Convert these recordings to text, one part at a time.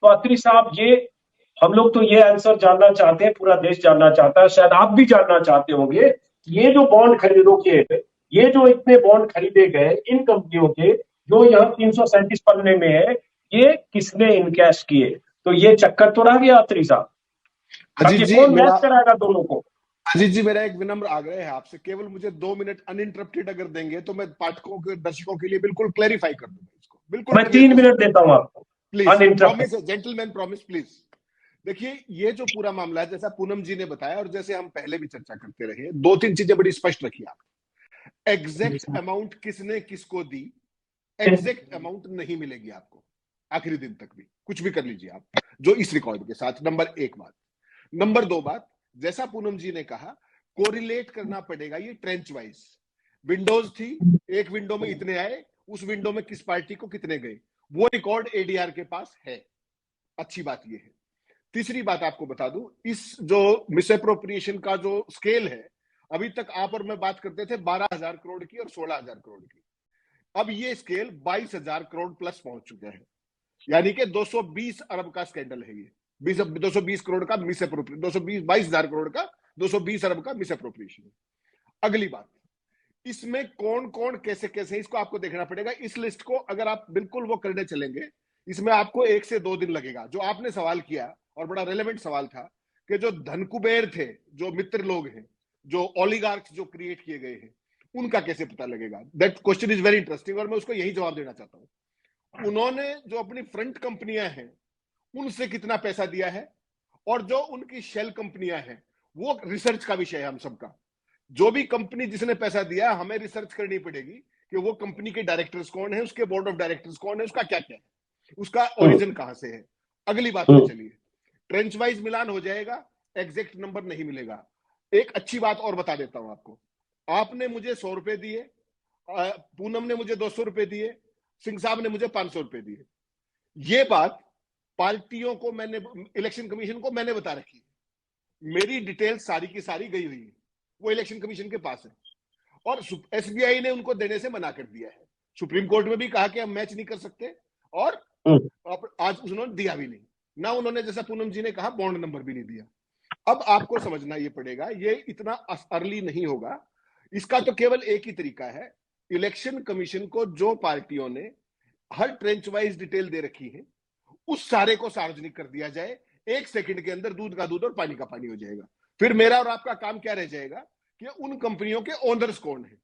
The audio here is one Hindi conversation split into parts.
अत्री साहब, ये हम लोग तो ये आंसर जानना चाहते हैं, पूरा देश जानना चाहता है, शायद आप भी जानना चाहते होंगे, ये जो बॉन्ड खरीदो के, ये जो इतने बॉन्ड खरीदे गए इन कंपनियों के, जो यहाँ 337 पन्ने में है, ये किसने इनकैश किए? तो ये चक्कर तो रह गया अत्री साहब। अब अजीत ये जी, कौन मैच कराएगा दोनों को? अजीत जी, मेरा एक विनम्र आग्रह है आपसे, केवल मुझे 2 मिनट अनइंटरप्टेड अगर देंगे तो मैं पाठकों के, दर्शकों के लिए बिल्कुल क्लैरिफाई कर दूंगा इसको, बिल्कुल मैं क्लियर 3 मिनट देता हूं आपको, please. Uninterrupted. Promise, gentleman promise, please. देखिए, ये जो पूरा मामला है, जैसा पूनम जी ने बताया और जैसे हम पहले भी चर्चा करते रहे, 2-3 चीजें बड़ी स्पष्ट रखी आप। एग्जैक्ट अमाउंट किसने किसको दी, एग्जैक्ट अमाउंट नहीं मिलेगी आपको आखिरी दिन तक भी, कुछ भी कर लीजिए आप जो इस रिकॉर्ड के साथ। नंबर 1 बात। नंबर 2 बात, जैसा पूनम जी ने कहा, कोरिलेट करना पड़ेगा ये ट्रेंच वाइज। विंडोज थी, एक विंडो में इतने आए, उस विंडो में किस पार्टी को कितने गए, वो रिकॉर्ड एडीआर के पास है। अच्छी बात ये है। तीसरी बात आपको बता दूं, इस जो मिसअप्रोप्रिएशन का जो स्केल है, अभी तक आप और मैं बात करते थे 12,000 करोड़ की और 16,000 करोड़ की, अब ये स्केल 22,000 करोड़ प्लस पहुंच चुके हैं, यानी कि 220 अरब का स्कैंडल है ये। 220 करोड़ का मिस अप्रोप्रिएशन, 22,000 करोड़ का 220 अरब का मिस अप्रोप्रिएशन। अगली बात, इसमें कौन कौन कैसे कैसे, इसको आपको देखना पड़ेगा। इस लिस्ट को अगर आप बिल्कुल वो करने चलेंगे, इसमें आपको 1 से 2 दिन लगेगा। जो आपने सवाल किया और बड़ा रेलेवेंट सवाल था कि जो धनकुबेर थे, जो मित्र लोग हैं, जो ओलिगार्क्स जो क्रिएट किए गए हैं, उनका कैसे पता लगेगा? That question is very interesting और मैं उसको यही जवाब देना चाहता हूं। उन्होंने जो अपनी फ्रंट कंपनियां हैं उनसे कितना पैसा दिया है, और जो उनकी शेल कंपनियां हैं, वो रिसर्च का विषय है हम सबका। जो भी कंपनी जिसने पैसा दिया, हमें रिसर्च करनी पड़ेगी कि वो कंपनी के डायरेक्टर्स कौन है, उसके बोर्ड ऑफ डायरेक्टर्स कौन है, उसका क्या क्या है, उसका ओरिजिन कहां से है। अगली बात पे चलिए, ट्रेंच वाइज मिलान हो जाएगा, एग्जैक्ट नंबर नहीं मिलेगा। एक अच्छी बात और बता देता हूं आपको, आपने मुझे 100 रुपए दिए, पूनम ने मुझे 200 रुपए दिए, सिंह साहब ने मुझे 500 रुपए दिए। ये बात पार्टियों को मैंने, इलेक्शन कमीशन को मैंने बता रखी है, मेरी डिटेल सारी की सारी गई हुई है, वो इलेक्शन कमीशन के पास है, और एसबीआई ने उनको देने से मना कर दिया है। सुप्रीम कोर्ट में भी कहा कि हम मैच नहीं कर सकते, और आज उन्होंने दिया भी नहीं ना, उन्होंने जैसा पूनम जी ने कहा बॉन्ड नंबर भी नहीं दिया। अब आपको समझना ये पड़ेगा, ये इतना अर्ली नहीं होगा। इसका तो केवल एक ही तरीका है, इलेक्शन कमीशन को जो पार्टियों ने हर ट्रेंच वाइज डिटेल दे रखी है, उस सारे को सार्वजनिक कर दिया जाए। 1 सेकंड के अंदर दूध का दूध और पानी का पानी हो जाएगा। फिर मेरा और आपका काम क्या रह जाएगा कि उन कंपनियों के ओनर्स कौन है,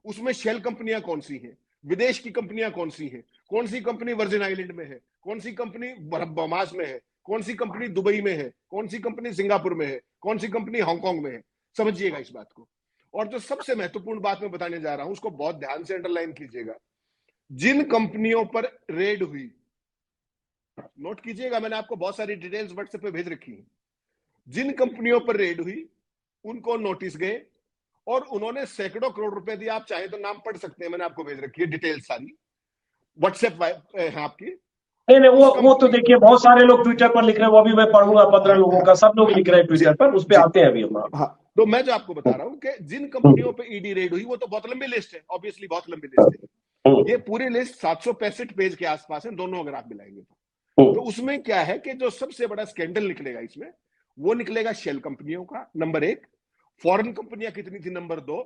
उसमें शेल कंपनियां कौन सी हैं, विदेश की कंपनियां कौन सी हैं, कौन सी कंपनी वर्जिन आइलैंड में है, कौन सी कंपनी बमास में है, कौन सी कंपनी दुबई में है, कौन सी कंपनी सिंगापुर में है, कौन सी कंपनी हांगकांग में है। समझिएगा इस बात को। और जो सबसे महत्वपूर्ण बात मैं बताने जा रहा हूं, उसको बहुत ध्यान से अंडरलाइन कीजिएगा। जिन कंपनियों पर रेड हुई, नोट कीजिएगा, मैंने आपको बहुत सारी डिटेल्स व्हाट्सएप पे भेज रखी है। जिन कंपनियों पर रेड हुई उनको नोटिस गए, और उन्होंने सैकड़ों करोड़ रुपए दिए। आप चाहे तो नाम पढ़ सकते हैं, मैंने आपको भेज रखी है डिटेल सारी, व्हाट्सएप है आपकी। नहीं नहीं, वो तो देखिए, बहुत सारे लोग ट्विटर पर लिख रहे हैं, वो भी मैं पढ़ूंगा, 15 लोगों का, सब लोग लिख रहे हैं ट्विटर पर, उस पर आते हैं अभी हम। हाँ, तो मैं जो आपको बता रहा हूं कि जिन कंपनियों पे ईडी रेड हुई, वो तो बहुत लंबी लिस्ट है, ऑब्वियसली बहुत लंबी लिस्ट है। ये पूरी लिस्ट 765 पेज के आसपास है, दोनों अगर आप मिलाएंगे तो उसमें क्या है कि जो सबसे बड़ा स्कैंडल निकलेगा इसमें, वो निकलेगा शेल कंपनियों का, नंबर 1। फॉरेन कंपनियां कितनी थी, नंबर 2।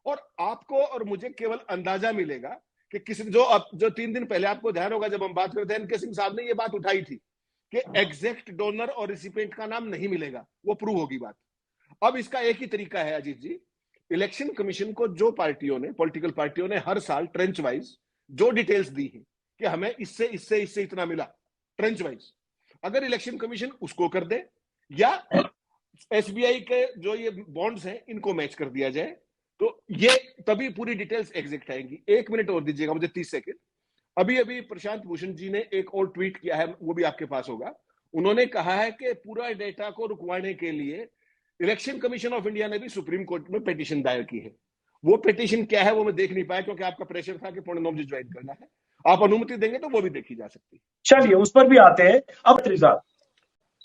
और आपको और मुझे केवल अंदाजा मिलेगा कि किसी जो 3 दिन पहले, आपको ध्यान होगा जब हम बात करते हैं, एनके सिंह साहब ने ये बात उठाई थी कि एग्जैक्ट डोनर और रिसिपिएंट का नाम नहीं मिलेगा, वो प्रूव होगी बात। अब इसका एक ही तरीका है अजीत जी, इलेक्शन कमीशन को जो पार्टियों ने, पॉलिटिकल पार्टियों ने हर साल ट्रेंच वाइज जो डिटेल्स दी है कि हमें इससे इससे इससे इतना मिला, ट्रेंच वाइज, अगर इलेक्शन कमीशन उसको कर दे, या एसबीआई के जो ये बॉन्ड्स हैं इनको मैच कर दिया जाए, तो ये तभी पूरी डिटेल्स एग्जैक्ट आएंगी। 1 मिनट और दीजिएगा मुझे, 30 सेकंड। अभी अभी प्रशांत भूषण जी ने एक और ट्वीट किया है, वो भी आपके पास होगा। उन्होंने कहा है कि पूरा डेटा को रुकवाने के लिए इलेक्शन कमीशन ऑफ इंडिया ने भी सुप्रीम कोर्ट में पिटीशन दायर की है। वो पिटीशन क्या है वो मैं देख नहीं पाया, क्योंकि आपका प्रेशर था कि 9:15 बजे ज्वाइन करना है। आप अनुमति देंगे तो वो भी देखी जा सकती है। चलिए उस पर भी आते हैं। अब साहब,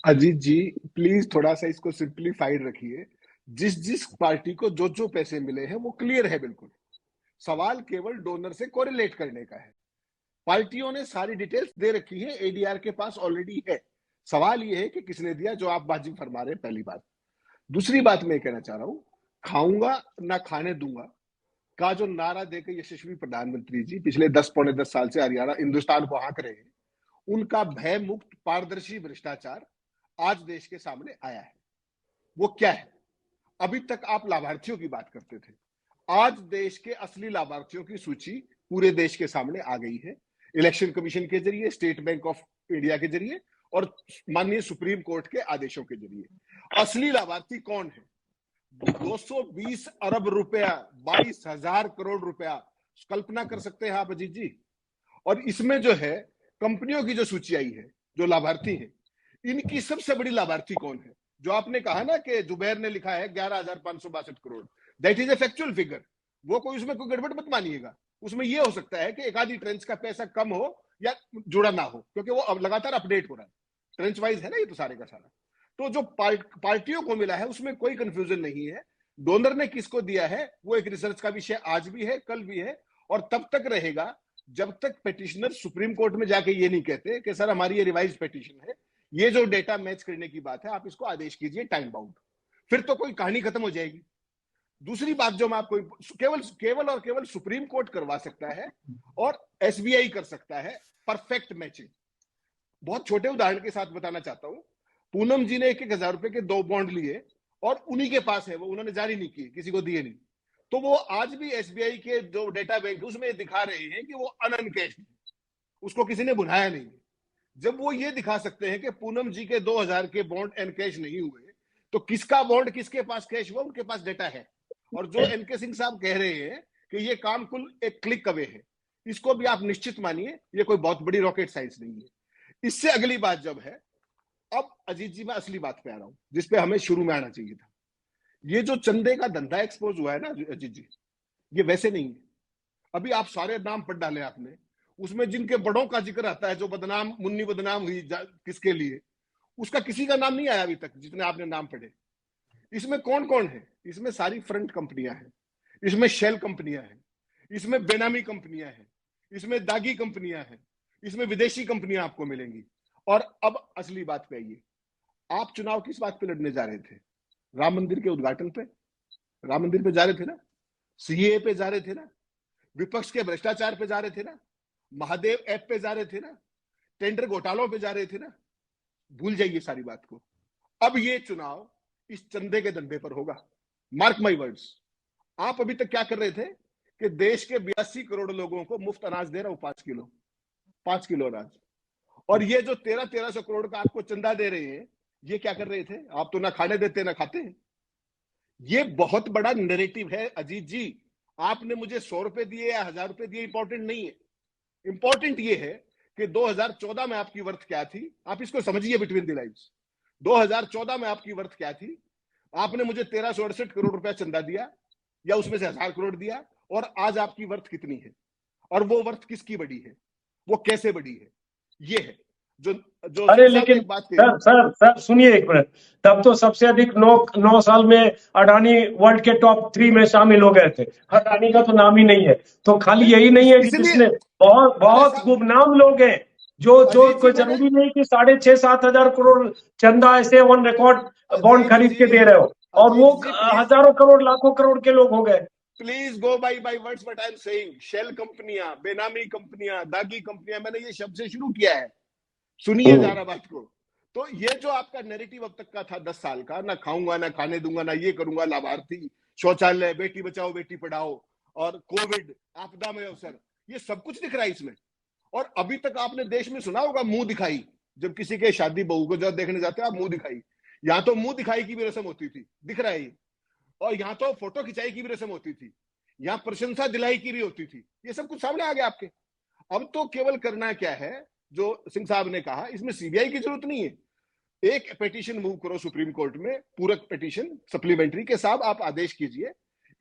अजीत जी प्लीज थोड़ा सा इसको सिंप्लीफाइड रखिए। जिस पार्टी को जो जो पैसे मिले हैं वो क्लियर है बिल्कुल, सवाल केवल डोनर से कोरिलेट करने का है। पार्टियों ने सारी डिटेल्स दे रखी है, एडीआर के पास ऑलरेडी है। सवाल ये है कि किसने दिया, जो आप बाजी फरमा रहे हैं, पहली बात। दूसरी बात मैं कहना चाह रहा हूं, खाऊंगा ना खाने दूंगा का जो नारा देकर यशस्वी प्रधानमंत्री जी पिछले 10 पौने 10 साल से हरियाणा हिंदुस्तान को हाँक रहे हैं, उनका भय मुक्त पारदर्शी भ्रष्टाचार आज देश के सामने आया है। वो क्या है? अभी तक आप लाभार्थियों की बात करते थे, आज देश के असली लाभार्थियों की सूची पूरे देश के सामने आ गई है, इलेक्शन कमीशन के जरिए, स्टेट बैंक ऑफ इंडिया के जरिए और माननीय सुप्रीम कोर्ट के आदेशों के जरिए। असली लाभार्थी कौन है? 220 अरब रुपया, 22,000 करोड़ रुपया, कल्पना कर सकते हैं आप अजीत जी? और इसमें जो है कंपनियों की जो सूची आई है, जो लाभार्थी है, इनकी सबसे बड़ी लाभार्थी कौन है? जो आपने कहा ना कि जुबैर ने लिखा है 11,562 crore, that is a factual figure. वो कोई उसमें कोई गड़बड़ मत मानिएगा। उसमें यह हो सकता है कि एक आधी ट्रेंच का पैसा कम हो या जुड़ा ना हो, क्योंकि वो अब लगातार अपडेट हो रहा है, ट्रेंच वाइज है ना ये तो सारे का सारा। तो जो पार्टियों को मिला है उसमें कोई कंफ्यूजन नहीं है। डोनर ने किसको दिया है वो एक रिसर्च का विषय आज भी है, कल भी है, और तब तक रहेगा जब तक पिटिशनर सुप्रीम कोर्ट में जाके ये नहीं कहते कि सर हमारी ये रिवाइज पिटिशन है, ये जो डेटा मैच करने की बात है आप इसको आदेश कीजिए टाइम बाउंड, फिर तो कोई कहानी खत्म हो जाएगी। दूसरी बात जो मैं आपको केवल सुप्रीम कोर्ट करवा सकता है और एसबीआई कर सकता है परफेक्ट मैचिंग। बहुत छोटे उदाहरण के साथ बताना चाहता हूं। पूनम जी ने 1,000 रुपए के 2 बॉन्ड लिए और उन्हीं के पास है, वो उन्होंने जारी नहीं किए, किसी को दिए नहीं, तो वो आज भी एसबीआई के जो डेटा बैंक है उसमें दिखा रहे हैं कि वो अनकैश है, उसको किसी ने बुलाया नहीं। जब वो ये दिखा सकते हैं कि पूनम जी के 2,000 के बॉन्ड एनकैश नहीं हुए, तो किसका बॉन्ड किसके पास कैश हुआ, उनके पास डेटा है। और जो एनके सिंह साहब कह रहे हैं कि ये काम कुल एक क्लिक अवे है, इसको भी आप निश्चित मानिए, ये कोई बहुत बड़ी रॉकेट साइंस नहीं है। इससे अगली बात जब है, अब अजीत जी मैं असली बात पे आ रहा हूं जिसपे हमें शुरू में आना चाहिए था। ये जो चंदे का धंधा एक्सपोज हुआ है ना अजीत जी, ये वैसे नहीं है। अभी आप सारे नाम पढ़ डाले आपने, उसमें जिनके बड़ों का जिक्र आता है, जो बदनाम मुन्नी बदनाम हुई किसके लिए, उसका किसी का नाम नहीं आया अभी तक जितने आपने नाम पढ़े। इसमें कौन कौन है? इसमें सारी फ्रंट कंपनियां हैं, इसमें शेल कंपनियां हैं, इसमें बेनामी कंपनियां हैं, इसमें दागी कंपनियां हैं, इसमें विदेशी कंपनियां आपको मिलेंगी। और अब असली बात पे आइए, आप चुनाव किस बात पे लड़ने जा रहे थे? राम मंदिर के उद्घाटन पे, राम मंदिर पे जा रहे थे ना, सीए पे जा रहे थे ना, विपक्ष के भ्रष्टाचार पे जा रहे थे ना, महादेव ऐप पे जा रहे थे ना, टेंडर घोटालों पे जा रहे थे ना। भूल जाइए सारी बात को। अब ये चुनाव इस चंदे के धंधे पर होगा, मार्क माई वर्ड्स। आप अभी तक क्या कर रहे थे कि देश के 82 करोड़ लोगों को मुफ्त अनाज दे रहा हूं, 5 किलो अनाज, और ये जो 1300 करोड़ का आपको चंदा दे रहे हैं, ये क्या कर रहे थे? आप तो ना खाने देते ना खाते हैं। ये बहुत बड़ा नैरेटिव है अजीत जी। आपने मुझे 100 रुपए दिए या 1,000 रुपए दिए इंपॉर्टेंट नहीं है। इंपॉर्टेंट ये है कि 2014 में आपकी वर्थ क्या थी, आप इसको समझिए बिटवीन द लाइन्स। 2014 में आपकी वर्थ क्या थी? आपने मुझे 1368 करोड़ रुपया चंदा दिया या उसमें से 1,000 करोड़ दिया, और आज आपकी वर्थ कितनी है, और वो वर्थ किसकी बड़ी है, वो कैसे बड़ी है, ये है जो जो अरे लेकिन बात सर सुनिए एक मिनट। तब तो सबसे अधिक 9 साल में अडानी वर्ल्ड के टॉप 3 में शामिल हो गए थे, अडानी का तो नाम ही नहीं है। तो खाली यही नहीं है कि जिसने बहुत बहुत गुमनाम लोग हैं जो कोई जरूरी नहीं कि 6,500-7,000 करोड़ चंदा ऐसे ऑन रिकॉर्ड बॉन्ड खरीद के दे रहे हो, और वो हजारों करोड़ लाखों करोड़ के लोग हो गए। Please go by words what I am saying. Shell कंपनियां, बेनामी कंपनियां, दागी कंपनियां, मैंने ये शब्द से शुरू किया है, सुनिए जरा बात को। तो ये जो आपका नैरेटिव अब तक का था 10 साल का, ना खाऊंगा ना खाने दूंगा ना ये करूंगा, लाभार्थी, शौचालय, बेटी बचाओ बेटी पढ़ाओ और कोविड, आपदा में अवसर, ये सब कुछ दिख रहा है इसमें। और अभी तक आपने देश में सुना होगा मुंह दिखाई, जब किसी के शादी बहू को जब देखने जाते हैं आप मुंह दिखाई, यहां तो मुंह दिखाई की भी रस्म होती थी, दिख रहा है ये। और यहां तो फोटो खिंचाई की भी रस्म होती थी, यहां प्रशंसा दिलाई की भी होती थी, ये सब कुछ सामने आ गया आपके। अब तो केवल करना क्या है, जो सिंह साहब ने कहा, इसमें सीबीआई की जरूरत नहीं है। एक पिटीशन मूव करो सुप्रीम कोर्ट में, पूरक पिटीशन सप्लीमेंट्री के साथ आप आदेश कीजिए,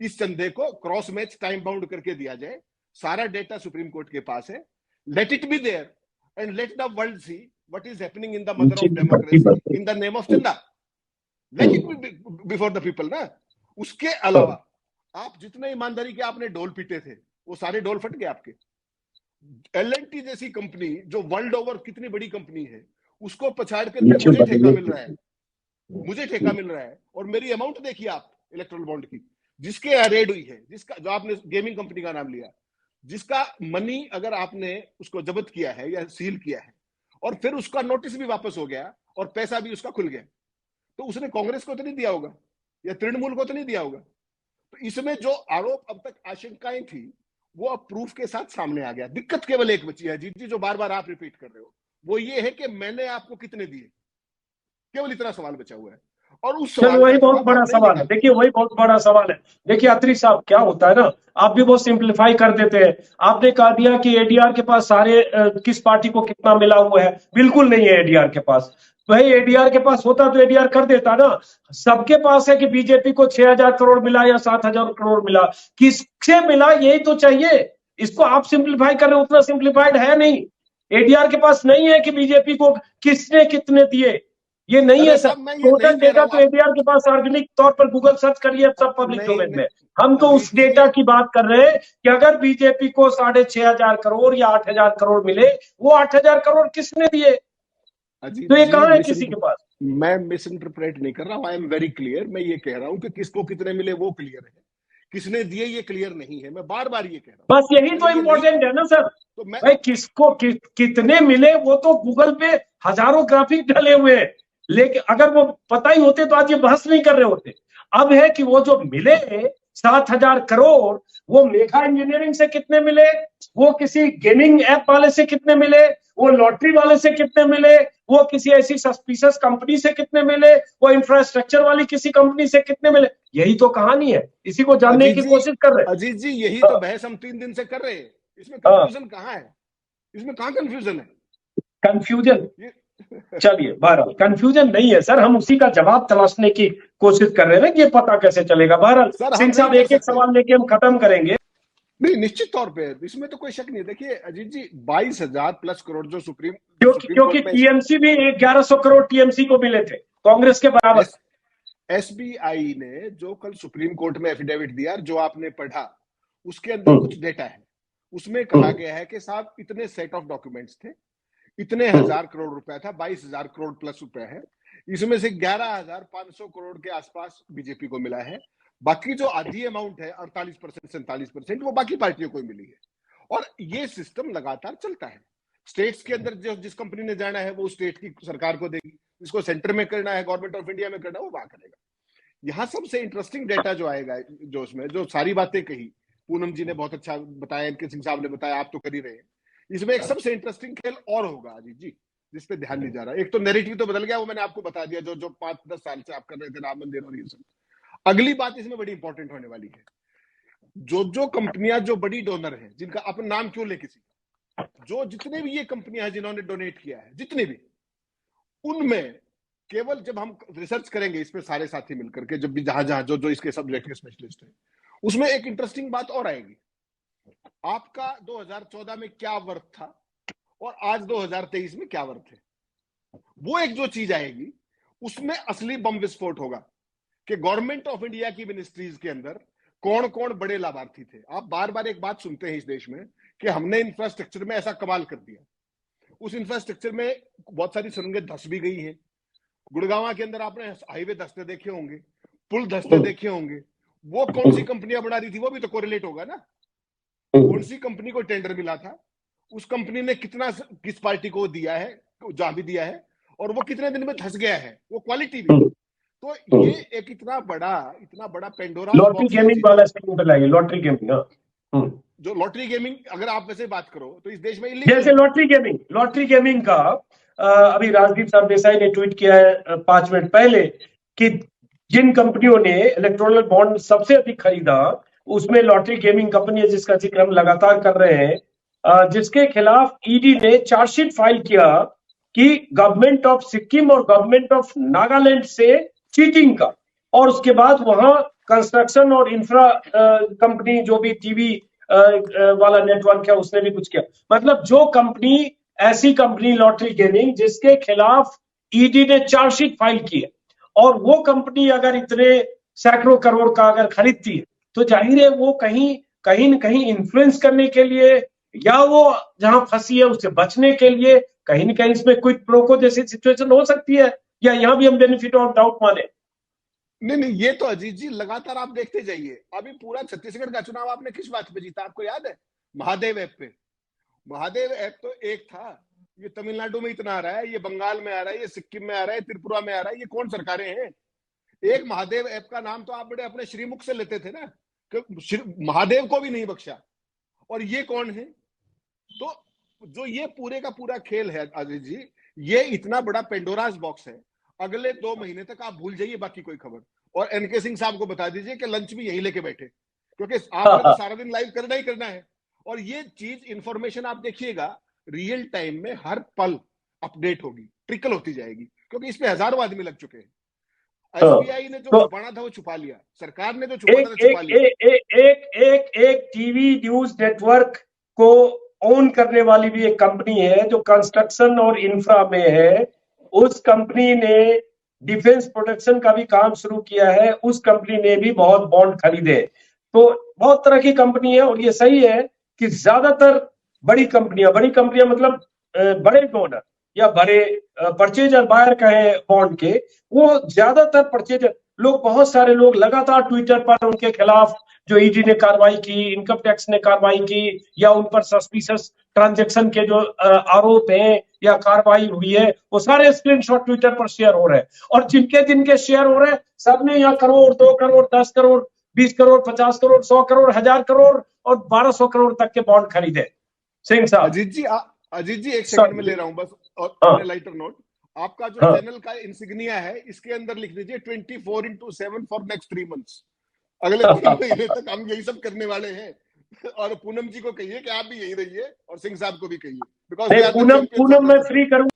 इस चंदे को क्रॉस मैच टाइम बाउंड करके दिया जाए। सारा डेटा सुप्रीम कोर्ट के पास है, let it be there and let the world see what is happening in the mother of democracy in the name of chanda. Let it be before the people ना। उसके अलावा आप जितने ईमानदारी के आपने ढोल पीटे थे, वो सारे ढोल फट गए आपके। एल&टी जैसी कंपनी जो वर्ल्ड ओवर कितनी बड़ी कंपनी है, उसको पछाड़ करके मुझे ठेका मिल रहा है, मुझे ठेका मिल रहा है। और मेरी अमाउंट देखिए आप इलेक्ट्रल बॉन्ड की, जिसके रेड हुई है, जिसका जो आपने गेमिंग कंपनी का नाम लिया, जिसका मनी अगर आपने उसको जब्त किया है या सील किया है और फिर उसका नोटिस भी वापस हो गया और पैसा भी उसका खुल गया, तो उसने कांग्रेस को तो नहीं दिया होगा या तृणमूल को तो नहीं दिया होगा। तो इसमें जो आरोप अब तक आशंकाएं थी वो अब प्रूफ के साथ सामने आ गया। दिक्कत केवल एक बची है जी, जो बार बार आप रिपीट कर रहे हो, वो ये है कि मैंने आपको कितने दिए, केवल इतना सवाल बचा हुआ है। और उस सवाल वही बहुत बड़ा सवाल है। देखिए वही बहुत बड़ा सवाल है। देखिए अत्री साहब क्या होता है ना, आप भी बहुत सिंप्लीफाई कर देते हैं। आपने कहा दिया कि एडीआर के पास सारे किस पार्टी को कितना मिला हुआ है, बिल्कुल नहीं है एडीआर के पास। भाई एडीआर के पास होता तो एडीआर कर देता ना। सबके पास है कि बीजेपी को 6,000 करोड़ मिला या 7,000 करोड़ मिला, किससे मिला यही तो चाहिए। इसको आप सिंप्लीफाई कर रहे हो, उतना सिंप्लीफाइड है नहीं। एडीआर के पास नहीं है कि बीजेपी को किसने कितने दिए, ये नहीं है सर। टोटल डेटा तो एडीआर के पास ऑर्गेनिक तौर पर गूगल सर्च करिए, सब पब्लिक डोमेन में। हम तो उस डेटा की बात कर रहे हैं कि अगर बीजेपी को 6,500 करोड़ या 8,000 करोड़ मिले, वो 8,000 करोड़ किसने दिए, तो ये कहां है किसी के पास। मैं मिस इंटरप्रेट नहीं कर रहा हूं, आई एम वेरी क्लियर। मैं ये कह रहा हूं कि किसको कितने मिले वो क्लियर है, किसने दिए ये क्लियर नहीं है। मैं बार बार ये कह रहा हूं, बस यही तो इम्पोर्टेंट है ना सर। तो मैं भाई किसको कितने मिले वो तो गूगल पे हजारों ग्राफिक डले हुए हैं, लेकिन अगर वो पता ही होते तो आज ये बहस नहीं कर रहे होते। अब है कि वो जो मिले 7,000 करोड़, वो मेघा इंजीनियरिंग से कितने मिले, वो किसी गेमिंग ऐप वाले से कितने मिले, वो लॉटरी वाले से कितने मिले, वो किसी ऐसी सस्पिशियस कंपनी से कितने मिले, वो इंफ्रास्ट्रक्चर वाली किसी कंपनी से कितने मिले, यही तो कहानी है। इसी को जानने की कोशिश कर रहे हैं। अजीत जी यही तो बहस हम 3 दिन से कर रहे हैं। इसमें कंफ्यूजन कहां है, इसमें कहां कंफ्यूजन है। कंफ्यूजन चलिए बहरहाल कंफ्यूजन नहीं है सर, हम उसी का जवाब तलाशने की कोशिश कर रहे हैं कि ये पता कैसे चलेगा। बहरहाल सिंह साहब एक एक सवाल लेके हम खत्म करेंगे। नहीं निश्चित तौर पे इसमें तो कोई शक नहीं है। देखिए अजीत जी 22,000 प्लस करोड़ जो सुप्रीम क्योंकि टीएमसी भी 1,100 करोड़ टीएमसी को मिले थे कांग्रेस के बराबर। एसबीआई ने जो कल सुप्रीम कोर्ट में एफिडेविट दिया, जो आपने पढ़ा, उसके अंदर कुछ डेटा है। उसमें कहा गया है कि साहब इतने सेट ऑफ डॉक्यूमेंट्स थे, इतने 1,000 करोड़ रुपया था, 22,000 करोड़ प्लस रुपया है। इसमें से 11,500 करोड़ के आसपास बीजेपी को मिला है। बाकी जो आधी अमाउंट है 48% 47% वो बाकी पार्टियों को मिली है। और ये सिस्टम लगातार चलता है। स्टेट्स के अंदर जो जिस कंपनी ने जाना है वो स्टेट की सरकार को देगी, जिसको सेंटर में करना है, गवर्नमेंट ऑफ इंडिया में करना है, वो वहां करेगा। यहाँ सबसे इंटरेस्टिंग डेटा जो आएगा, जो उसमें जो सारी बातें कही पूनम जी ने बहुत अच्छा बताया, इनके सिंह साहब ने बताया, आप तो कर ही रहे हैं। इसमें एक सबसे इंटरेस्टिंग खेल और होगा अजीत जी, जिस पे ध्यान नहीं जा रहा। एक तो नैरेटिव तो बदल गया, वो मैंने आपको बता दिया, जो 5-10 साल से आप कर रहे थे राम मंदिर और ये सब। अगली बात इसमें बड़ी इंपॉर्टेंट होने वाली है। जो कंपनियां जो बड़ी डोनर हैं, जिनका अपन नाम क्यों ले किसी, जो जितने भी ये कंपनियां हैं जिन्होंने डोनेट किया है, जितने भी, उनमें केवल जब हम रिसर्च करेंगे इस पे सारे साथी मिलकर के, जब भी जहां जहां जो इसके सब्जेक्ट के स्पेशलिस्ट हैं, उसमें एक इंटरेस्टिंग बात और आएगी। आपका 2014 में क्या वर्थ था और आज 2023 में क्या वर्थ है, वो एक जो चीज आएगी उसमें असली बम विस्फोट होगा कि गवर्नमेंट ऑफ इंडिया की मिनिस्ट्रीज के अंदर कौन कौन बड़े लाभार्थी थे। आप बार बार एक बात सुनते हैं इस देश में कि हमने इंफ्रास्ट्रक्चर में ऐसा कमाल कर दिया। उस इंफ्रास्ट्रक्चर में बहुत सारी सुरंगें धस भी गई हैं। गुड़गांव के अंदर आपने हाईवे धसते देखे होंगे, पुल धसते देखे होंगे। वो कौन सी कंपनियां बना रही थी, वो भी तो कोरिलेट होगा ना। कौन सी कंपनी को टेंडर मिला था, उस कंपनी ने कितना किस पार्टी को दिया है, जहां भी दिया है, और वो कितने दिन में धस गया है, वो क्वालिटी भी। तो ये एक इतना बड़ा पेंडोरा लॉटरी गेमिंग वाला स्कीम पे लाइए, लॉटरी गेमिंग। जो लॉटरी गेमिंग, अगर आप वैसे बात करो तो इस देश में इलीगल, जैसे लॉटरी गेमिंग का अभी राजदीप साहब देसाई ने ट्वीट किया है 5 मिनट पहले कि जिन कंपनियों ने इलेक्टोरल बॉन्ड सबसे अधिक खरीदा, उसमें लॉटरी गेमिंग कंपनी है, जिसका जिक्र हम लगातार कर रहे हैं, जिसके खिलाफ ईडी ने चार्जशीट फाइल किया कि गवर्नमेंट ऑफ सिक्किम और गवर्नमेंट ऑफ नागालैंड से चीटिंग का, और उसके बाद वहां कंस्ट्रक्शन और इंफ्रा कंपनी जो भी टीवी वाला नेटवर्क है उसने भी कुछ किया। मतलब जो कंपनी, ऐसी कंपनी लॉटरी गेमिंग जिसके खिलाफ ईडी ने चार्जशीट फाइल की है, और वो कंपनी अगर इतने सैकड़ों करोड़ का अगर खरीदती है, तो जाहिर है वो कहीं न कहीं इन्फ्लुएंस करने के लिए, या वो जहां फंसी है उससे बचने के लिए कहीं ना कहीं इसमें क्विक प्रो को जैसी सिचुएशन हो सकती है, या यहाँ भी हम बेनिफिट ऑफ डाउट माने? नहीं नहीं, ये तो अजीत जी लगातार आप देखते जाइए। अभी पूरा छत्तीसगढ़ का चुनाव आपने किस बात पे जीता, आपको याद है? महादेव ऐप पे। महादेव ऐप तो एक था, ये तमिलनाडु में इतना आ रहा है, ये बंगाल में आ रहा है, ये सिक्किम में आ रहा है, त्रिपुरा में आ रहा है, ये कौन सरकारें हैं? एक महादेव ऐप का नाम तो आप बड़े अपने श्रीमुख से लेते थे ना, कि महादेव को भी नहीं बख्शा, और ये कौन है? तो जो ये पूरे का पूरा खेल है अजीत जी, ये इतना बड़ा पेंडोरास बॉक्स है। अगले 2 महीने तक आप भूल जाइए बाकी कोई खबर, और एनके सिंह साहब को बता दीजिए कि लंच भी यहीं लेके बैठे, क्योंकि आपने तो सारा दिन लाइव करना ही करना है। और ये चीज इंफॉर्मेशन आप देखिएगा रियल टाइम में हर पल अपडेट होगी, ट्रिकल होती जाएगी, क्योंकि इस पे हजारों आदमी लग चुके हैं। एसबीआई ने जो तो छुपाना था वो छुपा लिया, सरकार ने जो एक छुपाना था छुपा एक लिया। एक एक एक एक टीवी न्यूज नेटवर्क को ओन करने वाली भी एक कंपनी है जो कंस्ट्रक्शन और इंफ्रा में है। उस कंपनी ने डिफेंस प्रोडक्शन का भी काम शुरू किया है, उस कंपनी ने भी बहुत बॉन्ड खरीदे। तो बहुत तरह की कंपनी है, और ये सही है कि ज्यादातर बड़ी कंपनियां मतलब बड़े डोनर या बड़े परचेजर बायर कहे बॉन्ड के, वो ज्यादातर परचेजर लोग, बहुत सारे लोग लगातार ट्विटर पर उनके खिलाफ जो ईडी ने कार्रवाई की, इनकम टैक्स ने कार्रवाई की, या उन पर सस्पिशियस ट्रांजैक्शन के जो आरोप हैं या कार्रवाई हुई है, वो सारे स्क्रीनशॉट ट्विटर पर शेयर हो रहे हैं। और जिनके जिनके शेयर हो रहे हैं, सबने यहाँ करोड़, 2 करोड़, 10 करोड़, 20 करोड़, 50 करोड़, 100 करोड़, 1000 करोड़ और 1200 करोड़ तक के बॉन्ड खरीदे। सिंह साहब। अजीत जी एक सेकंड में ले रहा हूं बस, और हाँ, लाइटर नोट। आपका जो हाँ। चैनल का इंसिग्निया है, इसके अंदर लिख दीजिए 24/7 फॉर नेक्स्ट 3 मंथ्स। अगले 3 महीने तक हम यही सब करने वाले हैं। और पूनम जी को कहिए कि आप भी यही रहिए, और सिंह साहब को भी कहिए, बिकॉज पूनम मैं फ्री करूं।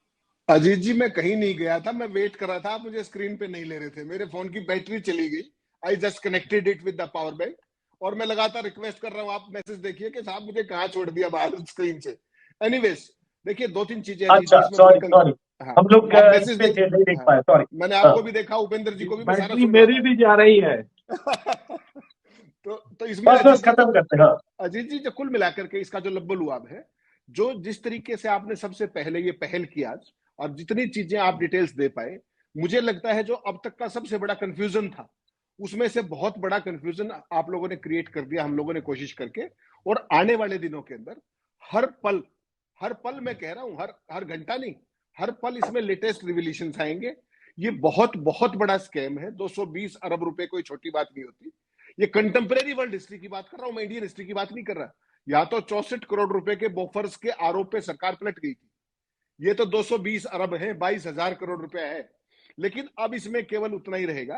अजीत जी मैं कहीं नहीं गया था, मैं वेट कर रहा था, आप मुझे स्क्रीन पे नहीं ले रहे थे, मेरे फोन की बैटरी चली गई। I just connected it with the power bank, और मैं लगातार रिक्वेस्ट कर रहा हूं, आप मैसेज देखिए कि साहब मुझे कहाँ छोड़ दिया बाहर स्क्रीन से। एनीवेज, देखिए 2-3 चीजें अजीत जी अच्छा, इसमें बड़ी सॉरी, हाँ, हम लोग आप इस मैसेज पे देख। थे, नहीं देख हाँ, पाए, सॉरी। मैंने हाँ, आपको भी देखा, उपेंद्र जी को भी, मैं सारा बैटरी सुन रहा मेरी था। भी जा रही है। तो इसमें बस अजीत जी खत्म करते हैं। हाँ। अजीत जी जो कुल मिलाकर के इसका जो लब्बलुआब है, जो जिस तरीके से आपने सबसे पहले ये पहल की आज, और जितनी चीजें आप डिटेल्स दे पाए, मुझे लगता है जो अब तक का सबसे बड़ा कंफ्यूजन था, उसमें से बहुत बड़ा कंफ्यूजन आप लोगों ने क्रिएट कर दिया, हम लोगों ने कोशिश करके। और आने वाले दिनों के अंदर हर पल मैं कह रहा हूं, हर घंटा नहीं, हर पल इसमें लेटेस्ट रिविलेशन आएंगे। ये बहुत बहुत बड़ा स्कैम है। 220 अरब रुपए कोई छोटी बात नहीं होती। ये कंटेम्परेरी वर्ल्ड हिस्ट्री की बात कर रहा हूं मैं, इंडियन हिस्ट्री की बात नहीं कर रहा। या तो 64 करोड़ रुपए के बोफर्स के आरोप पे सरकार पलट गई थी, ये तो 220 अरब है, 22,000 करोड़ रुपया है। लेकिन अब इसमें केवल उतना ही रहेगा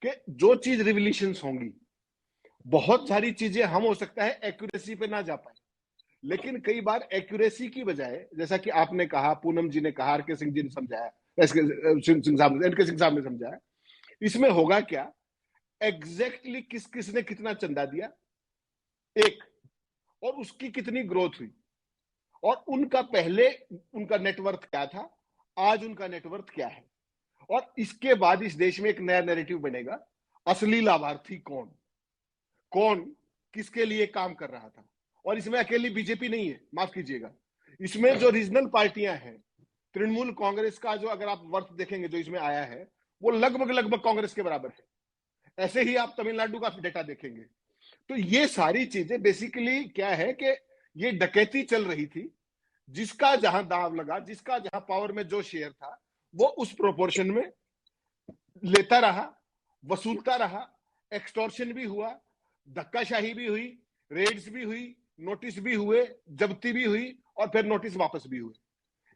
कि जो चीज रिवल्यूशंस होंगी, बहुत सारी चीजें हम हो सकता है एक्यूरेसी पे ना जा पाए, लेकिन कई बार एक्यूरेसी की बजाय, जैसा कि आपने कहा, पूनम जी ने कहा, आरके सिंह जी ने समझाया, सिंह साहब एनके सिंह साहब ने समझाया, इसमें होगा क्या, एग्जैक्टली किस किसने कितना चंदा दिया, एक, और उसकी कितनी ग्रोथ हुई, और उनका पहले उनका नेटवर्थ क्या था, आज उनका नेटवर्थ क्या है। और इसके बाद इस देश में एक नया नैरेटिव बनेगा, असली लाभार्थी कौन, कौन किसके लिए काम कर रहा था। और इसमें अकेली बीजेपी नहीं है, माफ कीजिएगा, इसमें जो रीजनल पार्टियां हैं, तृणमूल कांग्रेस का जो अगर आप वर्थ देखेंगे जो इसमें आया है, वो लगभग कांग्रेस के बराबर है। ऐसे ही आप तमिलनाडु का डेटा देखेंगे। तो ये सारी चीजें बेसिकली क्या है कि ये डकैती चल रही थी, जिसका जहां दाव लगा, जिसका जहां पावर में जो शेयर था, वो उस प्रोपोर्शन में लेता रहा, वसूलता रहा। एक्सटॉर्शन भी हुआ, धक्काशाही भी हुई, रेड्स भी हुई, नोटिस भी हुए, जब्ती भी हुई, और फिर नोटिस वापस भी हुए।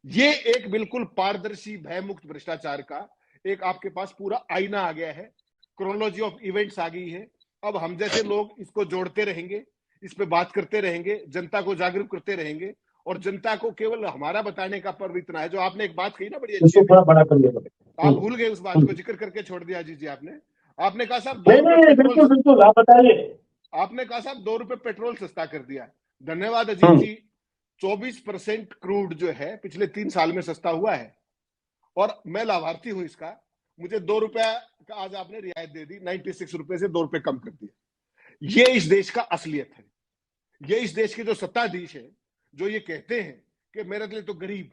ये एक बिल्कुल पारदर्शी, भयमुक्त भ्रष्टाचार का एक आपके पास पूरा आईना आ गया है, क्रोनोलॉजी ऑफ इवेंट्स आ गई है। अब हम जैसे लोग इसको जोड़ते रहेंगे, इस पे बात करते रहेंगे, जनता को जागरूक करते रहेंगे, और जनता को केवल हमारा बताने का पर्व इतना है। जो आपने एक बात कही ना बड़ी अच्छी, थोड़ा बड़ा करिए। आप भूल गए उस बात को, जिक्र करके छोड़ दिया जी आपने कहा साहब 2 नहीं रुपए नहीं, पेट्रोल, बिल्कुल बिल्कुल, आप बताइए। आपने कहा साहब 2 रुपए पेट्रोल सस्ता कर दिया। धन्यवाद अजीत जी। 24% क्रूड जो है पिछले 3 साल में सस्ता हुआ है, और मैं लाभार्थी हूं इसका। मुझे 2 रुपया का आज आपने रियायत दे दी, 96 रुपए से 2 रुपए कम कर दिया। ये इस देश का असलियत है। ये इस देश के जो सत्ताधीश है, जो ये कहते हैं कि मेरे लिए तो गरीब,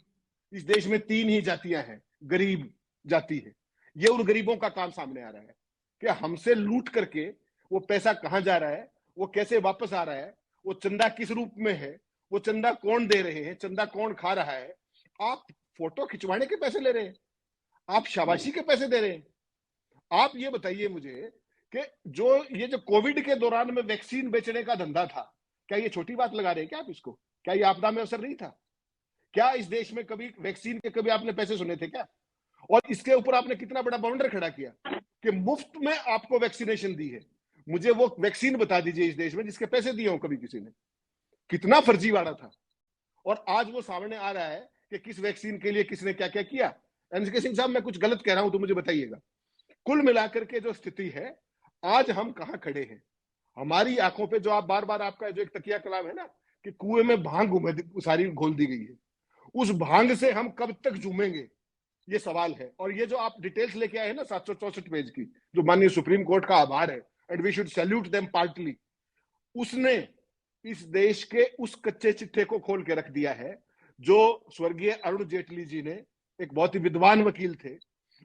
इस देश में 3 ही जातियां हैं, गरीब जाति है। ये उन गरीबों का काम सामने आ रहा है कि हमसे लूट करके वो पैसा कहां जा रहा है, वो कैसे वापस आ रहा है, वो चंदा किस रूप में है, वो चंदा कौन दे रहे हैं, चंदा कौन खा रहा है। आप फोटो खिंचवाने के पैसे ले रहे हैं, आप शाबाशी के पैसे दे रहे हैं। आप ये बताइए मुझे कि जो कोविड के दौरान में वैक्सीन बेचने का धंधा था, क्या ये छोटी बात लगा रहे हैं क्या आप इसको? क्या ये आपदा में असर नहीं था? क्या इस देश में कभी वैक्सीन के कभी आपने पैसे सुने थे क्या? और इसके ऊपर आपने कितना बड़ा बाउंडर खड़ा किया कि मुफ्त में आपको वैक्सीनेशन दी है। मुझे वो वैक्सीन बता दीजिए इस देश में जिसके पैसे दिए हो कभी किसी ने। कितना फर्जीवाड़ा था। और आज वो सामने आ रहा है कि किस वैक्सीन के लिए किसने क्या क्या किया। एनके सिंह साहब, मैं कुछ गलत कह रहा हूं तो मुझे बताइएगा। कुल मिलाकर के जो स्थिति है, आज हम कहां खड़े हैं, हमारी आंखों पे जो आप बार बार आपका जो एक तकिया कलाम है ना कि कुएं में भांग सारी घोल दी गई है, उस भांग से हम कब तक जूमेंगे, ये सवाल है। और ये जो आप डिटेल्स लेके आए हैं ना 764 पेज की, जो माननीय सुप्रीम कोर्ट का आभार है, and we should salute them partly, उसने इस देश के उस कच्चे चिट्ठे को खोल के रख दिया है जो स्वर्गीय अरुण जेटली जी ने, एक बहुत ही विद्वान वकील थे,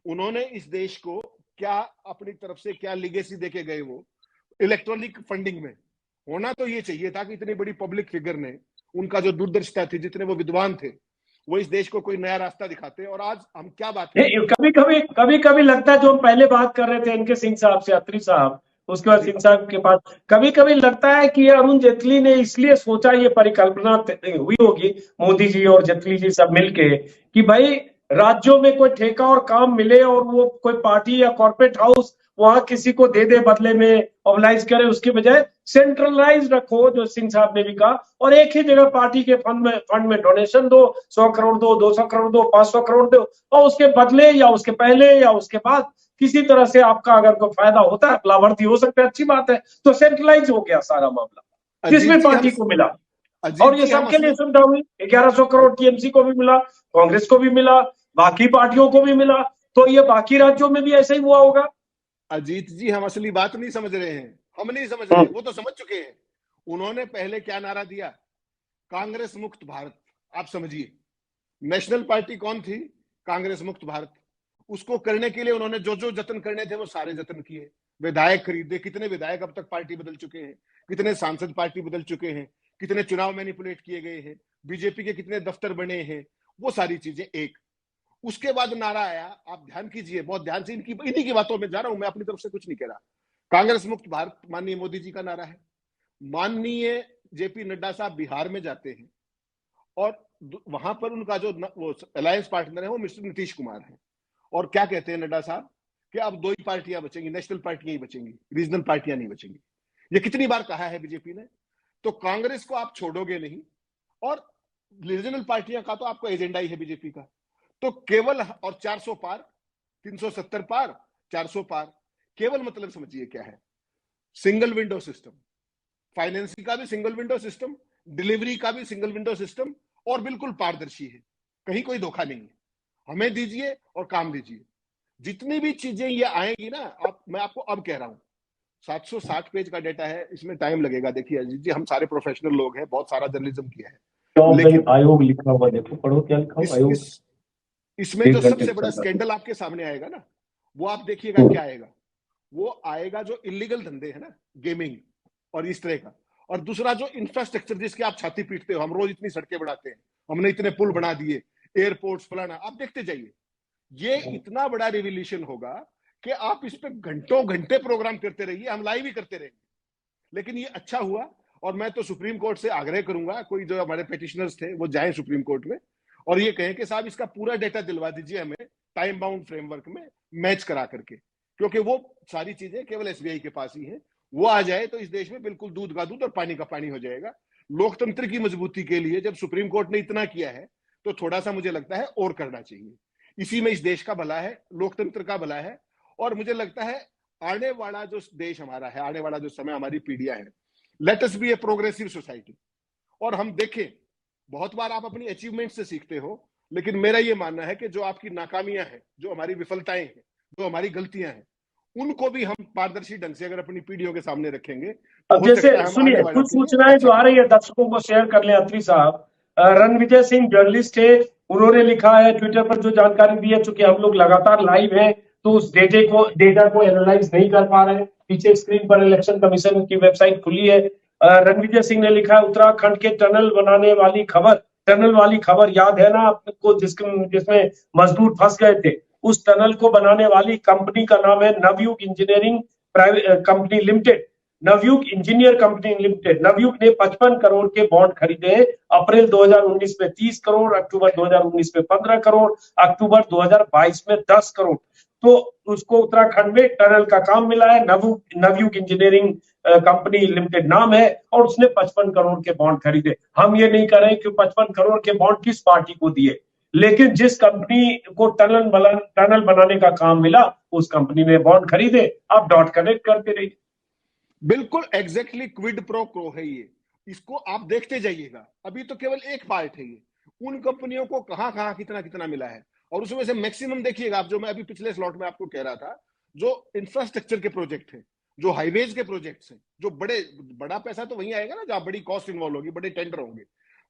उन्होंने इस देश को क्या अपनी तरफ से क्या लिगेसी देके गए। वो इलेक्ट्रॉनिक फंडिंग में होना तो ये चाहिए था कि इतनी बड़ी पब्लिक फिगर ने, उनका जो दूरदर्शिता थी, जितने वो विद्वान थे, वो इस देश को कोई नया रास्ता दिखाते। और आज हम क्या बात करें, कभी कभी लगता है, जो हम पहले बात कर रहे थे इनके सिंह साहब से, अत्री साहब, उसके बाद सिंह साहब के पास, कभी कभी लगता है कि अरुण जेटली ने इसलिए सोचा, ये परिकल्पना हुई होगी मोदी जी और जेटली जी सब मिलके, कि भाई राज्यों में कोई ठेका और काम मिले और वो कोई पार्टी या कॉर्पोरेट हाउस वहां किसी को दे दे बदले में, ऑर्गेनाइज करे, उसके बजाय सेंट्रलाइज रखो, जो सिंह साहब ने भी कहा, और एक ही जगह पार्टी के फंड में डोनेशन दो, 100 करोड़ दो, 200 करोड़ दो, 500 करोड़ दो, और उसके बदले या उसके पहले या उसके बाद किसी तरह से आपका अगर कोई फायदा होता है, लाभार्थी हो सकता है, अच्छी बात है। तो सेंट्रलाइज हो गया सारा मामला, जिसमें पार्टी को मिला, और ये सबके लिए सुविधा हुई। 1100 करोड़ टीएमसी को भी मिला, कांग्रेस को भी मिला, बाकी पार्टियों को भी मिला। तो ये बाकी राज्यों में भी ऐसा ही हुआ होगा। अजीत जी, हम असली बात नहीं समझ रहे हैं, हम नहीं समझ रहे, वो तो समझ चुके हैं। उन्होंने पहले क्या नारा दिया, कांग्रेस मुक्त भारत। आप समझिए, नेशनल पार्टी कौन थी, कांग्रेस मुक्त भारत। उसको करने के लिए उन्होंने जो जो जतन करने थे वो सारे जतन किए, विधायक खरीदे, कितने विधायक अब तक पार्टी बदल चुके हैं, कितने सांसद पार्टी बदल चुके हैं, कितने चुनाव मैनिपुलेट किए गए हैं, बीजेपी के कितने दफ्तर बने हैं, वो सारी चीजें एक। उसके बाद नारा आया, आप ध्यान कीजिए, बहुत ध्यान से, इन्हीं की बातों में जा रहा हूं मैं, अपनी तरफ से कुछ नहीं कह रहा। कांग्रेस मुक्त भारत माननीय मोदी जी का नारा है। माननीय जेपी नड्डा साहब बिहार में जाते हैं और वहां पर उनका जो वो अलायंस पार्टनर है वो मिस्टर नीतीश कुमार है, और क्या कहते हैं नड्डा साहब कि अब 2 ही पार्टियां बचेंगी, नेशनल पार्टियां ही बचेंगी, रीजनल पार्टियां नहीं बचेंगी। ये कितनी बार कहा है बीजेपी ने। तो कांग्रेस को आप छोड़ोगे नहीं, और रीजनल पार्टियां का तो आपको एजेंडा ही है बीजेपी का। तो केवल, और 400 पार, 370 पार, 400 पार, केवल मतलब समझिए क्या है, सिंगल विंडो सिस्टम, फाइनेंसिंग का भी सिंगल विंडो सिस्टम, डिलीवरी का भी सिंगल विंडो सिस्टम, और बिल्कुल पारदर्शी है, कहीं कोई धोखा नहीं है। हमें दीजिए और काम दीजिए। जितनी भी चीजें ये आएंगी ना, मैं आपको अब कह रहा हूं, 760 पेज का डेटा है, इसमें टाइम लगेगा। देखिए अजीत जी, हम सारे प्रोफेशनल लोग हैं, बहुत सारा जर्नलिज्म किया है, लेकिन आयोग लिखा हुआ देखो, पढ़ो क्या लिखा हुआ आयोग। इसमें जो सबसे बड़ा स्कैंडल आपके सामने आएगा ना, वो आप देखिएगा क्या आएगा। वो आएगा जो इलीगल धंधे है ना, गेमिंग और इस तरह का, और दूसरा जो इंफ्रास्ट्रक्चर जिसके आप छाती पीटते हो, हम रोज इतनी सड़कें बनाते हैं, हमने इतने पुल बना दिए, एयरपोर्ट्स फलाना, आप देखते जाइए। ये इतना बड़ा रिवॉल्यूशन होगा कि आप इस पे घंटों घंटे प्रोग्राम करते रहिए, हम लाइव ही करते रहेंगे। लेकिन ये अच्छा हुआ, और मैं तो सुप्रीम कोर्ट से आग्रह करूंगा, कोई जो हमारे पेटिशनर्स थे वो जाएं सुप्रीम कोर्ट में और ये कहें कि साहब इसका पूरा डेटा दिलवा दीजिए हमें, टाइम बाउंड फ्रेमवर्क में मैच करा करके, क्योंकि वो सारी चीजें केवल एसबीआई के पास ही है। वो आ जाए तो इस देश में बिल्कुल दूध का दूध और पानी का पानी हो जाएगा। लोकतंत्र की मजबूती के लिए जब सुप्रीम कोर्ट ने इतना किया है तो थोड़ा सा मुझे लगता है और करना चाहिए। इसी में इस देश का भला है, लोकतंत्र का भला है, और मुझे लगता है आने वाला जो देश हमारा है, आने वाला जो समय, हमारी पीढ़ियां हैं, let us B a progressive society. और हम देखें, बहुत बार आप अपनी अचीवमेंट से सीखते हो, लेकिन मेरा ये मानना है कि जो आपकी नाकामियां हैं, जो हमारी विफलताएं हैं, जो हमारी गलतियां हैं, उनको भी हम पारदर्शी ढंग से अगर अपनी पीढ़ियों के सामने रखेंगे तो अब जैसे सुनिए, कुछ सूचनाएं जो आ रही है दर्शकों को शेयर कर लें। अत्री साहब, रणविजय सिंह जर्नलिस्ट थे, उन्होंने लिखा है ट्विटर पर, जो जानकारी दी है, चूंकि हम लोग लगातार लाइव हैं तो उस डेटा को एनालाइज नहीं कर पा रहे हैं। पीछे स्क्रीन पर इलेक्शन कमीशन की वेबसाइट खुली है। रणविजय सिंह ने लिखा है, उत्तराखंड के टनल वाली खबर याद है ना आपको, जिसमें मजदूर फंस गए थे। उस टनल को बनाने वाली कंपनी का नाम है Navayuga engineering private company limited. Navayuga engineer company limited. Navayuga ने 55 करोड़ के बॉन्ड खरीदे हैं। अप्रैल 2019 में 30 करोड़, अक्टूबर 2019 में 15 करोड़, अक्टूबर 2022 में 10 करोड़। तो उसको उत्तराखंड में टनल का काम मिला है। नवयुग इंजीनियरिंग कंपनी लिमिटेड नाम है, और उसने 55 करोड़ के बॉन्ड खरीदे। हम ये नहीं कर रहे कि 55 करोड़ के बॉन्ड किस पार्टी को दिए, लेकिन जिस कंपनी को टनल बनाने का काम मिला, उस कंपनी ने बॉन्ड खरीदे। आप डॉट कनेक्ट करते रहिए। बिल्कुल एग्जैक्टली क्विड प्रो क्रो है ये। इसको आप देखते जाइएगा। अभी तो केवल एक पार्ट है ये। उन कंपनियों को कहां कहां कितना कितना मिला है, और उसमें से मैक्सिमम देखिएगा आप, जो मैं अभी पिछले स्लॉट में आपको कह रहा था, जो इंफ्रास्ट्रक्चर के प्रोजेक्ट है, जो हाईवेज के प्रोजेक्ट्स हैं, जो बड़ा पैसा तो वहीं आएगा ना जहां बड़ी कॉस्ट इन्वॉल्व होगी, बड़े टेंडर होंगे,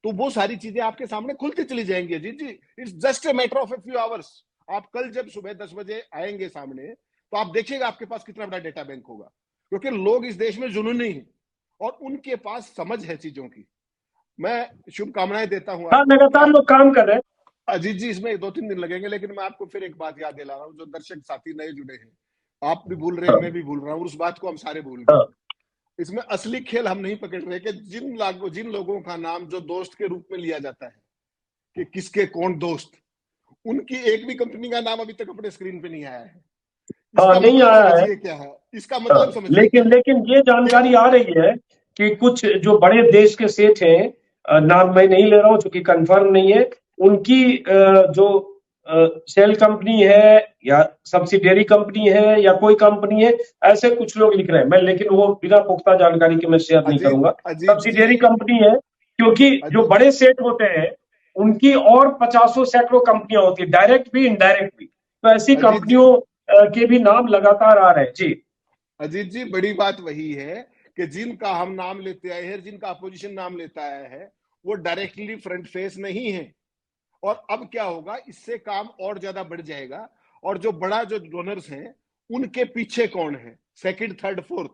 तो वो सारी चीजें आपके सामने खुलती चली जाएंगी। Ajit ji, it's just a matter of a few hours. आप कल जब सुबह 10 बजे आएंगे सामने, तो आप देखिएगा आपके पास कितना बड़ा डेटा बैंक होगा, क्योंकि लोग इस देश में जुनूनी हैं और उनके पास समझ है चीजों की। मैं शुभकामनाएं देता हूं। लगातार लोग काम कर रहे हैं अजीत जी, इसमें 2-3 दिन लगेंगे, लेकिन मैं आपको फिर एक बात याद दिला रहा हूं, जो दर्शक साथी नए जुड़े हैं, आप भी भूल रहे हैं, मैं भी भूल रहा हूं, उस बात को हम सारे भूल गए। इसमें असली खेल हम नहीं पकड़ रहे कि जिन लोगों का नाम जो दोस्त के रूप में लिया जाता है कि किसके कौन दोस्त, उनकी एक भी कंपनी का नाम अभी तक अपने स्क्रीन पे नहीं आया है। इसका नहीं मतलब आया है। क्या है, इसका मतलब समझिए। लेकिन ये जानकारी आ रही है कि कुछ जो बड़े देश के सेठ हैं, नाम मैं नहीं ले रहा हूं क्योंकि कंफर्म नहीं है, उनकी जो सेल कंपनी है या सब्सिडियरी कंपनी है या कोई कंपनी है, ऐसे कुछ लोग लिख रहे हैं। मैं लेकिन वो बिना पुख्ता जानकारी के मैं शेयर नहीं करूंगा। सब्सिडियरी कंपनी है, क्योंकि जो बड़े सेठ होते हैं उनकी और 50 सैकड़ों कंपनियां होती है, डायरेक्ट भी इनडायरेक्ट भी। तो ऐसी कंपनियों के भी नाम लगातार आ रहे हैं। जी अजीत जी, बड़ी बात वही है कि जिनका हम नाम लेते आए हैं, जिनका अपोजिशन नाम लेता आया है, वो डायरेक्टली फ्रंट फेस नहीं है। और अब क्या होगा, इससे काम और ज्यादा बढ़ जाएगा। और जो बड़ा जो डोनर्स हैं, उनके पीछे कौन है, सेकंड, थर्ड, फोर्थ,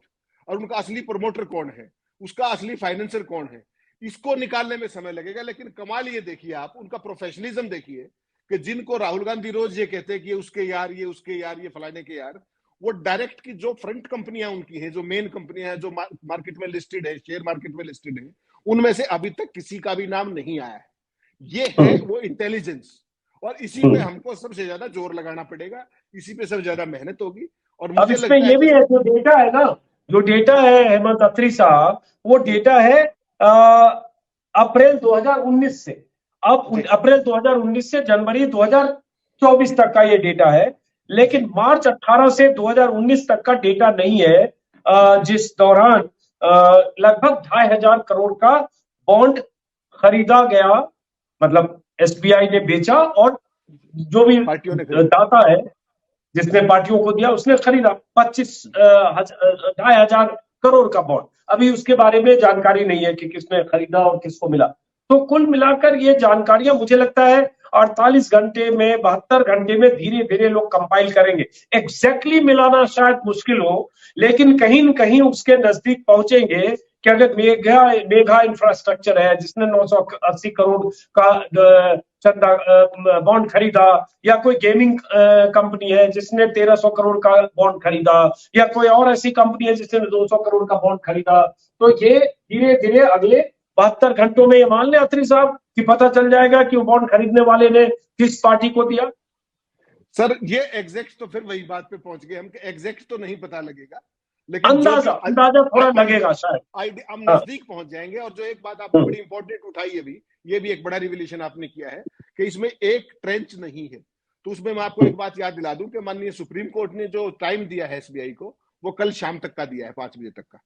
और उनका असली प्रमोटर कौन है, उसका असली फाइनेंसर कौन है, इसको निकालने में समय लगेगा। लेकिन कमाल ये देखिए आप, उनका प्रोफेशनलिज्म देखिए कि जिनको राहुल गांधी रोज ये कहते हैं कि ये उसके यार, ये उसके यार, ये फलाने के यार, वो डायरेक्ट की जो फ्रंट कंपनियां उनकी हैं, जो मेन कंपनियां हैं, जो मार्केट में लिस्टेड है, शेयर मार्केट में लिस्टेड है, उनमें से अभी तक किसी का भी नाम नहीं आया है। ये है वो इंटेलिजेंस, और इसी पे हमको सबसे ज्यादा जोर लगाना पड़ेगा, इसी पे सबसे ज्यादा मेहनत होगी। और मुझे लगता है ये भी है, जो डेटा है ना, जो डेटा है हेमंत अत्री साहब, वो डेटा है अप्रैल 2019 से। अब अप्रैल 2019 से जनवरी 2024 तक का ये डेटा है, लेकिन मार्च 18 से 2019 तक का डेटा नहीं है, जिस दौरान लगभग 2500 करोड़ का बॉन्ड खरीदा गया, मतलब एसबीआई ने बेचा, और जो भी दाता है जिसने पार्टियों को दिया उसने खरीदा 2,500 करोड़ का बॉन्ड। अभी उसके बारे में जानकारी नहीं है कि किसने खरीदा और किसको मिला। तो कुल मिलाकर ये जानकारियां मुझे लगता है 48 घंटे में, 72 घंटे में धीरे धीरे लोग कंपाइल करेंगे। एग्जैक्टली मिलाना शायद मुश्किल हो, लेकिन कहीं न कहीं उसके नजदीक पहुंचेंगे कि अगर मेगा इंफ्रास्ट्रक्चर है जिसने 980 करोड़ का चंदा बॉन्ड खरीदा, या कोई गेमिंग कंपनी है जिसने 1300 करोड़ का बॉन्ड खरीदा, या कोई और ऐसी कंपनी है जिसने 200 करोड़ का बॉन्ड खरीदा, तो ये धीरे धीरे अगले 72 घंटों में ये मान लें अत्री साहब कि पता चल जाएगा कि वो बॉन्ड खरीदने वाले ने किस पार्टी को दिया। सर, ये एग्जैक्ट तो फिर वही बात पे पहुंच गए हम, एग्जैक्ट तो नहीं पता लगेगा, लेकिन अंदाजा थोड़ा लगेगा शायद, हम नजदीक पहुंच जाएंगे। और जो एक बात आपने बड़ी इंपॉर्टेंट उठाई अभी, ये भी एक बड़ा रिविलेशन आपने किया है कि इसमें एक ट्रेंच नहीं है। तो उसमें मैं आपको एक बात याद दिला दूं कि माननीय सुप्रीम कोर्ट ने जो टाइम दिया है एसबीआई को, वो कल शाम तक का दिया है, 5 बजे तक का।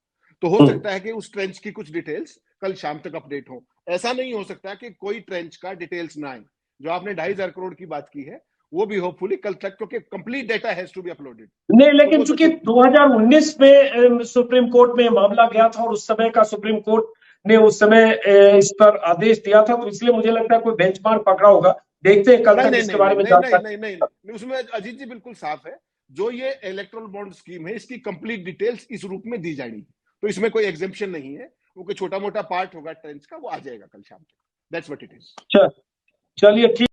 तो हो सकता है कि उस ट्रेंच की कुछ डिटेल्स कल शाम तक अपडेट हो। ऐसा नहीं हो सकता कि कोई ट्रेंच का डिटेल्स ना आए। जो आपने 2,500 करोड़ की बात की है, वो भी होपफुली कल तक, क्योंकि complete data has to be uploaded. नहीं, लेकिन चूंकि 2019 में सुप्रीम कोर्ट में मामला गया था, और उस समय का सुप्रीम कोर्ट ने उस समय इस पर आदेश दिया था, तो इसलिए मुझे लगता है कोई बेंचमार्क पकड़ा होगा। देखते हैं कल नहीं तक नहीं इसके नहीं बारे में नहीं नहीं जानकारी। नहीं नहीं नहीं, उसमें अजीत जी बिल्कुल साफ है। जो ये इलेक्ट्रल बॉन्ड स्कीम है इसकी कंप्लीट डिटेल्स इस रूप में दी जाएगी, तो इसमें कोई एग्जेम्पशन नहीं है। वो कोई छोटा मोटा पार्ट होगा ट्रेंच का, वो आ जाएगा कल शाम तक। That's what it is. चलिए ठीक।